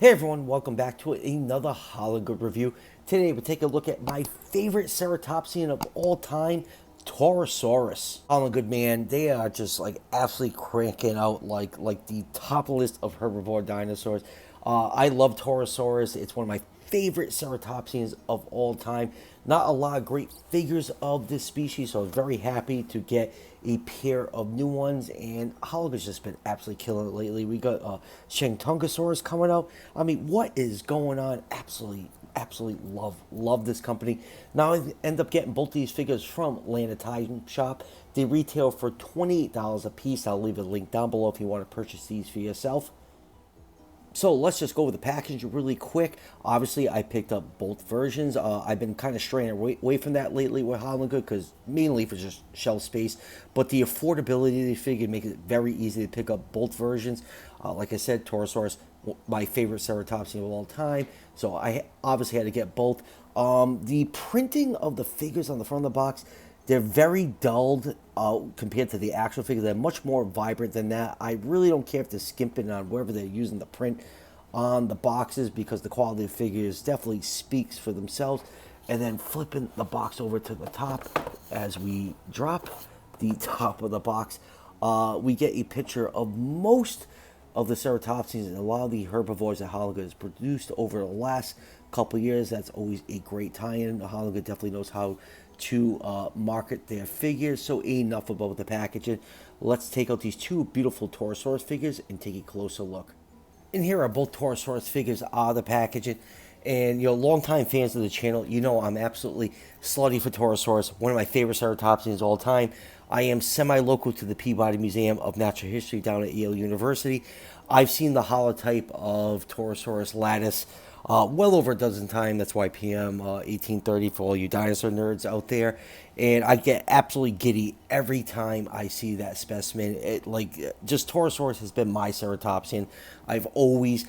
Hey everyone, welcome back to another Haolonggood review. Today we're taking a look at my favorite Ceratopsian of all time, Torosaurus. Haolonggood, man, they are just like absolutely cranking out like the top list of herbivore dinosaurs. I love Torosaurus. It's one of my favorite Ceratopsians of all time. Not a lot of great figures of this species, so I was very happy to get a pair of new ones. And Haolonggood's just been absolutely killing it lately. We got Haolonggood coming out. I mean, what is going on? Absolutely love this company. Now I end up getting both these figures from Land Time Shop. They retail for $28 a piece. I'll leave a link down below if you want to purchase these for yourself. So let's just go over the package really quick. Obviously, I picked up both versions. I've been kind of straying away from that lately with Haolonggood because mainly for just shelf space. But the affordability of the figure makes it very easy to pick up both versions. Like I said, Torosaurus, my favorite Ceratopsian of all time. So I obviously had to get both. The printing of the figures on the front of the box, they're very dulled compared to the actual figure. They're much more vibrant than that. I really don't care if they're skimping on wherever they're using the print on the boxes because the quality of the figures definitely speaks for themselves. And then flipping the box over to the top as we drop the top of the box, we get a picture of most of the ceratopsians and a lot of the herbivores that Haolonggood has produced over the last couple of years. That's always a great tie-in. Haolonggood definitely knows how to market their figures. So enough about the packaging. Let's take out these two beautiful Torosaurus figures and take a closer look. And here are both Torosaurus figures out of the packaging. And, longtime fans of the channel, I'm absolutely slutty for Torosaurus, one of my favorite ceratopsians of all time. I am semi-local to the Peabody Museum of Natural History down at Yale University. I've seen the holotype of Torosaurus lattice well over a dozen times. That's why PM 1830 for all you dinosaur nerds out there. And I get absolutely giddy every time I see that specimen. Just Torosaurus has been my ceratopsian. I've always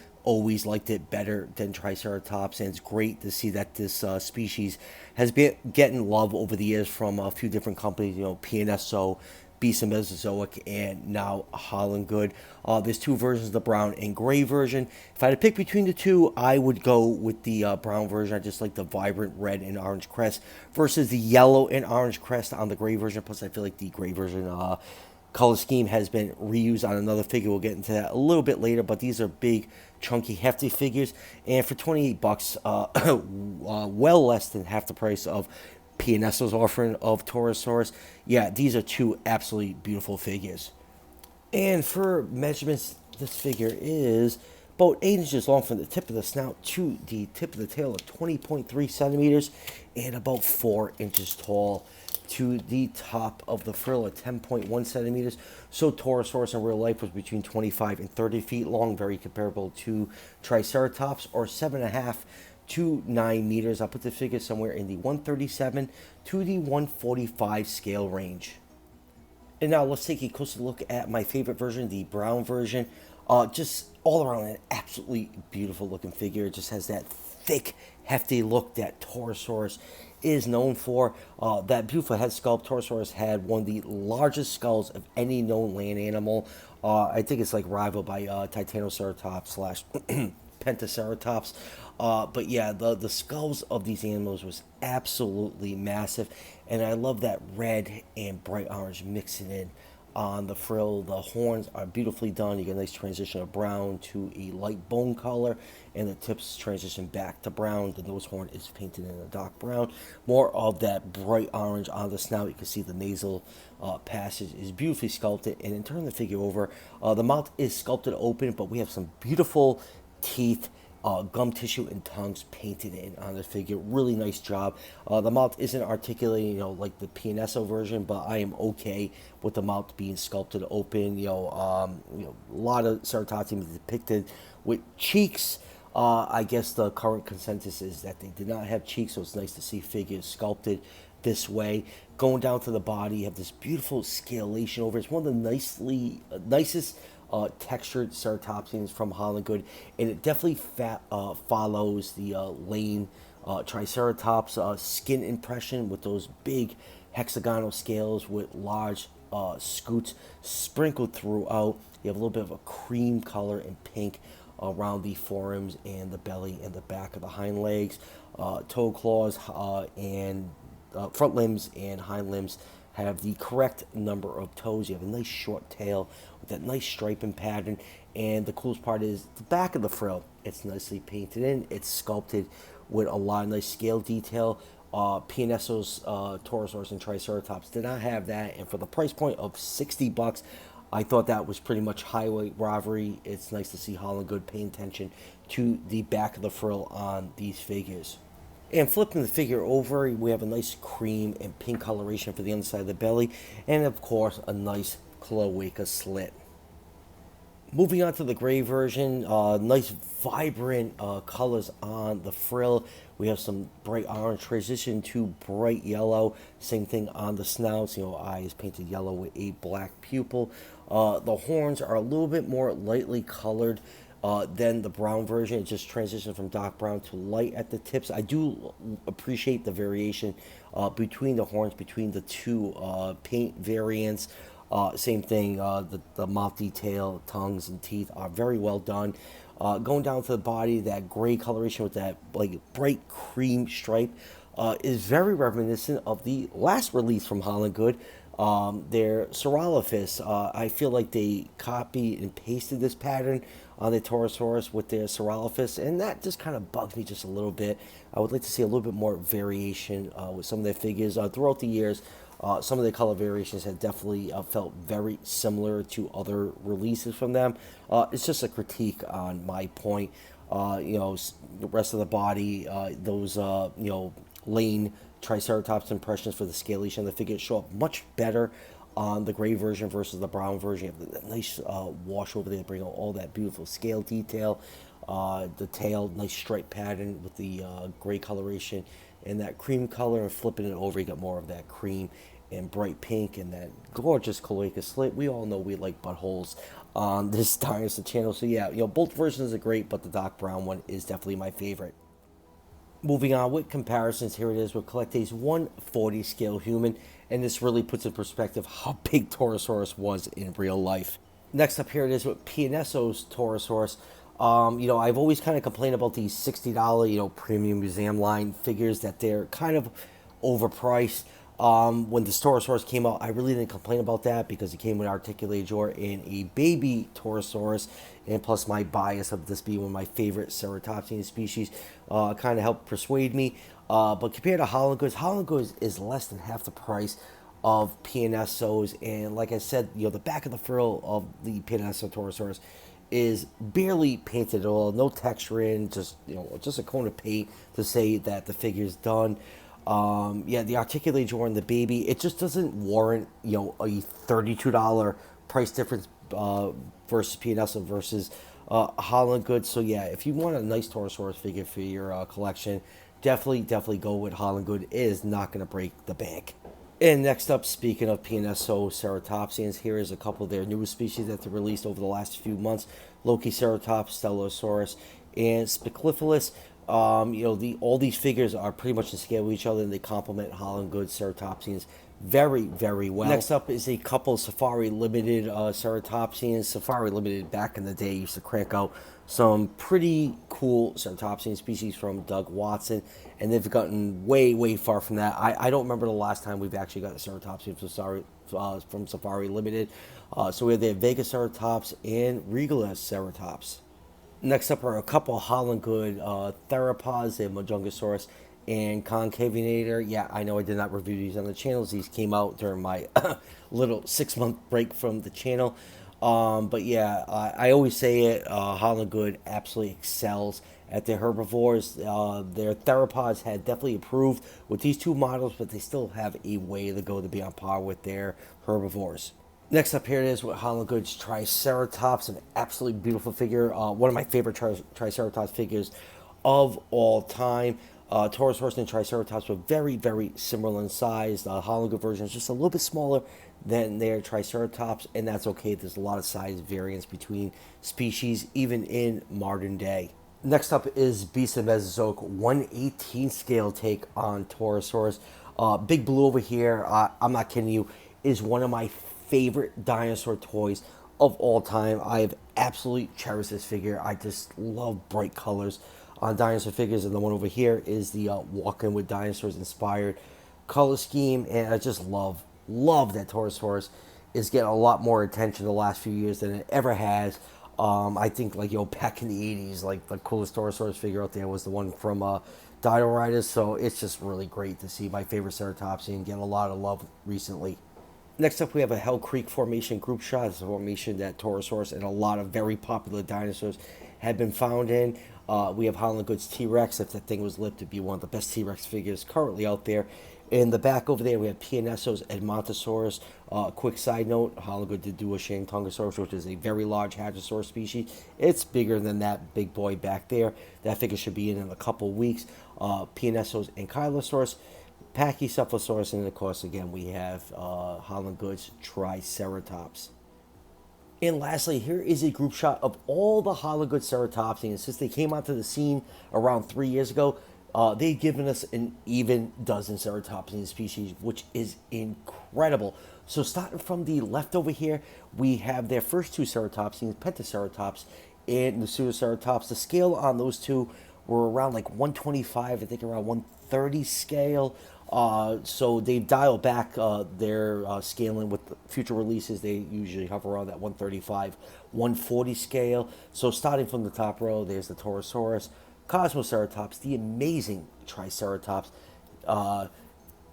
liked it better than Triceratops, and it's great to see that this species has been getting love over the years from a few different companies, PNSO, Beast and Mesozoic, and now Haolonggood. There's two versions, the brown and gray version. If I had to pick between the two, I would go with the brown version. I just like the vibrant red and orange crest versus the yellow and orange crest on the gray version. Plus, I feel like the gray version color scheme has been reused on another figure. We'll get into that a little bit later, but these are big, chunky, hefty figures, and for 28 bucks, well less than half the price of PNSO's offering of Torosaurus. Yeah, these are two absolutely beautiful figures. And for measurements, this figure is about 8 inches long from the tip of the snout to the tip of the tail of 20.3 centimeters and about 4 inches tall to the top of the frill at 10.1 centimeters. So Torosaurus in real life was between 25 and 30 feet long, very comparable to Triceratops, or 7.5 to 9 meters. I'll put the figure somewhere in the 137 to the 145 scale range. And now let's take a closer look at my favorite version, the brown version. Just all around an absolutely beautiful looking figure. It just has that thick, hefty look that Torosaurus is known for. That beautiful head sculpt. Torosaurus had one of the largest skulls of any known land animal. I think it's like rivaled by Titanoceratops slash Pentaceratops. But yeah, the skulls of these animals was absolutely massive. And I love that red and bright orange mixing in on the frill. The horns are beautifully done. You get a nice transition of brown to a light bone color, and the tips transition back to brown. The nose horn is painted in a dark brown. More of that bright orange on the snout. You can see the nasal passage is beautifully sculpted. And in turning the figure over, the mouth is sculpted open, but we have some beautiful teeth, gum tissue and tongues painted in on the figure. Really nice job. The mouth isn't articulating, like the PNSO version, but I am okay with the mouth being sculpted open. A lot of ceratopsians depicted with cheeks. I guess the current consensus is that they did not have cheeks, so it's nice to see figures sculpted this way. Going down to the body, you have this beautiful scalation over. It's one of the nicest textured ceratopsians from Haolonggood, and it definitely follows the Lane Triceratops skin impression with those big hexagonal scales with large scutes sprinkled throughout. You have a little bit of a cream color and pink around the forearms and the belly and the back of the hind legs. Toe claws and front limbs and hind limbs have the correct number of toes. You have a nice short tail with that nice striping pattern. And the coolest part is the back of the frill. It's nicely painted in. It's sculpted with a lot of nice scale detail. PNSO's Torosaurus and Triceratops did not have that. And for the price point of $60, I thought that was pretty much highway robbery. It's nice to see Haolonggood paying attention to the back of the frill on these figures. And flipping the figure over, we have a nice cream and pink coloration for the underside of the belly, and of course a nice cloaca slit. Moving on to the gray version, nice vibrant colors on the frill. We have some bright orange transition to bright yellow. Same thing on the snouts, eyes painted yellow with a black pupil. The horns are a little bit more lightly colored than the brown version. It just transitioned from dark brown to light at the tips. I do appreciate the variation between the horns, between the two paint variants. Same thing, the mouth detail, tongues, and teeth are very well done. Going down to the body, that gray coloration with that like bright cream stripe is very reminiscent of the last release from Haolonggood. Their Ceratopsian. I feel like they copied and pasted this pattern on the Torosaurus with their Ceratopsian, and that just kind of bugs me just a little bit. I would like to see a little bit more variation with some of their figures throughout the years. Some of the color variations have definitely felt very similar to other releases from them. It's just a critique on my point. The rest of the body, those lane Triceratops impressions for the scalation of the figure show up much better on the gray version versus the brown version. You have a nice wash over there, bring out all that beautiful scale detail. The tail, nice stripe pattern with the gray coloration and that cream color, and flipping it over, you got more of that cream and bright pink and that gorgeous cloaca slit. We all know we like buttholes on this Dinosaur channel. So yeah, both versions are great, but the dark brown one is definitely my favorite. Moving on with comparisons, here it is with Collecte's 1/40 scale human, and this really puts in perspective how big Torosaurus was in real life. Next up, here it is with PNSO's Torosaurus. I've always kind of complained about these $60, premium museum line figures, that they're kind of overpriced. When the Torosaurus came out, I really didn't complain about that because it came with an articulated jaw and a baby Torosaurus, and plus my bias of this being one of my favorite Ceratopsian species kind of helped persuade me. But compared to Haolonggood is less than half the price of PNSOs, and like I said, the back of the frill of the PNSO Torosaurus is barely painted at all, no texture in, just a coat of paint to say that the figure's done. The articulated jaw and the baby, it just doesn't warrant a $32 price difference versus PNSO versus Haolonggood. So yeah, if you want a nice Torosaurus figure for your collection, definitely go with Haolonggood. It is not going to break the bank. And next up, speaking of PNSO Ceratopsians, here is a couple of their newest species that they released over the last few months: Lokiceratops, Stellosaurus, and Spiclophyllus. All these figures are pretty much in scale with each other, and they complement Haolonggood Ceratopsians very, very well. Next up is a couple Safari Limited Ceratopsians. Safari Limited back in the day used to crank out some pretty cool Ceratopsian species from Doug Watson, and they've gotten way, way far from that. I don't remember the last time we've actually got a Ceratopsian from Safari Limited. So we have the Vegaceratops and Regaloceratops. Next up are a couple of Haolonggood theropods, and Majungasaurus and Concavenator. Yeah, I know I did not review these on the channels. These came out during my little 6-month break from the channel. But yeah, I always say it, Haolonggood absolutely excels at their herbivores. Their theropods had definitely improved with these two models, but they still have a way to go to be on par with their herbivores. Next up, here it is with Haolonggood's Triceratops, an absolutely beautiful figure. One of my favorite Triceratops figures of all time. Torosaurus and Triceratops were very, very similar in size. The Haolonggood version is just a little bit smaller than their Triceratops, and that's okay. There's a lot of size variance between species, even in modern day. Next up is Beast of Mesozoic 1/18 scale take on Torosaurus. Big Blue over here, I'm not kidding you, is one of my favorite dinosaur toys of all time. I have absolutely cherished this figure. I just love bright colors on dinosaur figures, and the one over here is the Walking with Dinosaurs inspired color scheme, and I just love that Torosaurus is getting a lot more attention the last few years than it ever has. I think, like, back in the 80s, like, the coolest Torosaurus figure out there was the one from Dino Riders, so it's just really great to see my favorite Ceratopsian get a lot of love recently. Next up, we have a Hell Creek Formation group shot. It's a formation that Torosaurus and a lot of very popular dinosaurs have been found in. We have Haolonggood's T-Rex. If that thing was lit to be one of the best T-Rex figures currently out there. In the back over there, we have PNSO's Edmontosaurus. Quick side note, Haolonggood did do a Shantungosaurus, which is a very large Hadrosaurus species. It's bigger than that big boy back there. That figure should be in a couple weeks. PNSO's Ankylosaurus, Pachycephalosaurus, and of course, again, we have Haolonggood's Triceratops. And lastly, here is a group shot of all the Haolonggood Ceratopsians. Since they came onto the scene around 3 years ago, they've given us an even dozen Ceratopsian species, which is incredible. So starting from the left over here, we have their first two Ceratopsians, Pentaceratops and the Pseudoceratops. The scale on those two were around like 125, I think around 130 scale. So they dial back their scaling with future releases. They usually hover around that 135, 140 scale. So starting from the top row, there's the Torosaurus, Cosmoceratops, the amazing Triceratops,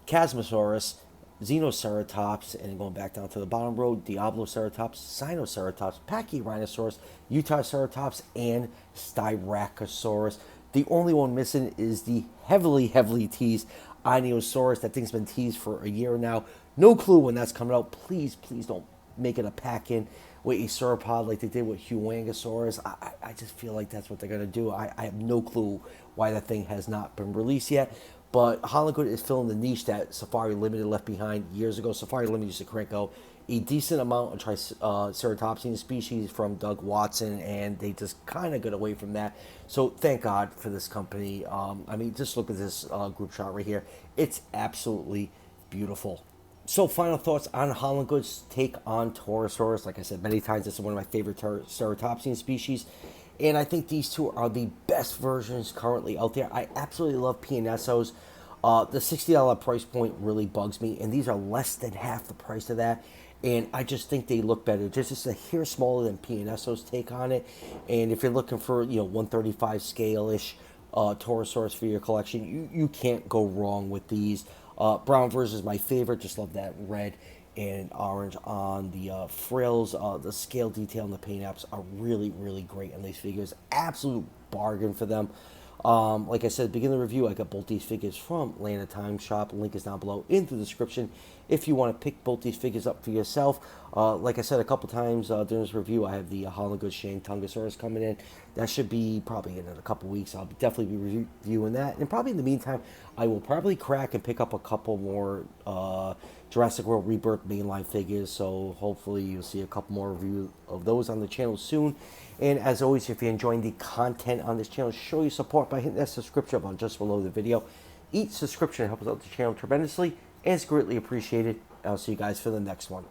Chasmosaurus, Xenoceratops, and going back down to the bottom row, Diabloceratops, Sinoceratops, Pachyrhinosaurus, Utaceratops, and Styracosaurus. The only one missing is the heavily teased Ionosaurus. That thing's been teased for a year now. No clue when that's coming out. Please don't make it a pack-in with a sauropod like they did with Huangosaurus. I just feel like that's what they're going to do. I have no clue why that thing has not been released yet. But Haolonggood is filling the niche that Safari Limited left behind years ago. Safari Limited used to crank out a decent amount of Ceratopsian species from Doug Watson, and they just kind of got away from that. So thank God for this company. I mean, just look at this group shot right here. It's absolutely beautiful. So final thoughts on Haolonggood's take on Torosaurus. Like I said many times, this is one of my favorite Ceratopsian species. And I think these two are the best versions currently out there. I absolutely love PNSOs. The $60 price point really bugs me, and these are less than half the price of that. And I just think they look better. Just a hair smaller than PNSO's take on it. And if you're looking for 135 scale-ish Torosaurus for your collection, you can't go wrong with these. Brown version is my favorite. Just love that red and orange on the frills. The scale detail and the paint apps are really great on these figures. Absolute bargain for them. Like I said at the beginning of the review, I got both these figures from Land of Time Shop. Link is down below in the description if you want to pick both these figures up for yourself. Like I said a couple times during this review, I have the Haolonggood Shantungosaurus coming in. That should be probably in a couple weeks. I'll definitely be reviewing that. And probably in the meantime, I will probably crack and pick up a couple more Jurassic World Rebirth mainline figures. So hopefully you'll see a couple more reviews of those on the channel soon. And as always, if you're enjoying the content on this channel, show your support by hitting that subscription button just below the video. Each subscription helps out the channel tremendously and is greatly appreciated. I'll see you guys for the next one.